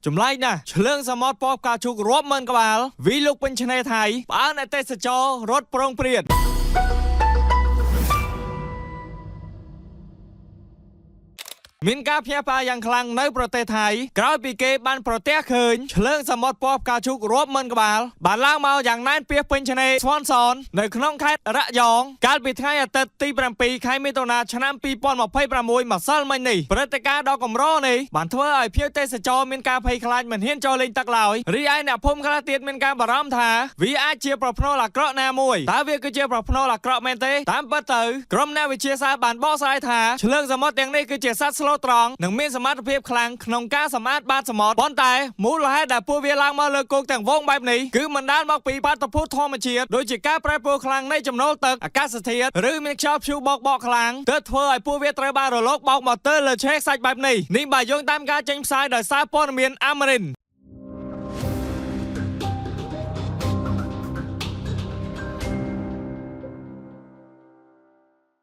ចម្លែកណាស់ឆ្លងសមុទ្រពណ៌ផ្កាឈូករាប់ម៉ឺនក្បាលវិលុកពេញឆ្នេរថៃផ្អើលអ្នកទេសចររត់ប្រងព្រាតមានការភ្ញាក់ផ្អើលយ៉ាងខ្លាំងនៅប្រទេសថៃក្រោយពីគេបានប្រទះឃើញឆ្លើងសមុទ្រពណ៌ផ្កាឈូករាប់ម៉ឺនក្បាលបានឡើងមកយ៉ាងណែនពាសពេញឆ្នេរស្វន់សននៅក្នុងខេត្តរយองកាលពីថ្ងៃអាទិត្យទី7ខែមិថុនាឆ្នាំ2026ម្សិលមិញនេះព្រឹត្តិការណ៍ដ៏កម្រនេះបានធ្វើឲ្យភ្ញៀវទេសចរមានការភ័យខ្លាចមិនហ៊ានចូលលេងទឹកឡើយរីឯអ្នកភូមិខ្លះទៀតមានការបារម្ភថាវាអាចជាប្រផ្នូលអាក្រក់ណាមួយតើវាគឺជាប្រផ្នូលអាក្រក់មែនទេតាមពិតទៅក្រុមអ្នកវិទ្យាសាស្ត្របានបកស្រាយថាឆ្លើងសមុទ្រទាំងនេះគឺជាសត្វស្លូតត្រង់និងមានសមត្ថភាពខ្លាំងក្នុងការសម្អាតបាតសមុទ្រប៉ុន្តែមូលហេតុដែលពួកវាឡើងមកលើគោកទាំងវងបែបនេះគឺមិនដាល់មកពីបាតុភូតធម្មជាតិដូចជាការប្រែប្រួលខ្លាំងនៃចំណូលទឹកអាកាសធាតុឬមានខ្យល់ព្យុះបកខ្លាំងទើបធ្វើឲ្យពួកវាត្រូវបានរលកបោកមកទើលើឆេះខ្សាច់បែបនេះនេះបើយោងតាមការចេញផ្សាយដោយសារព័ត៌មានអាមេរិន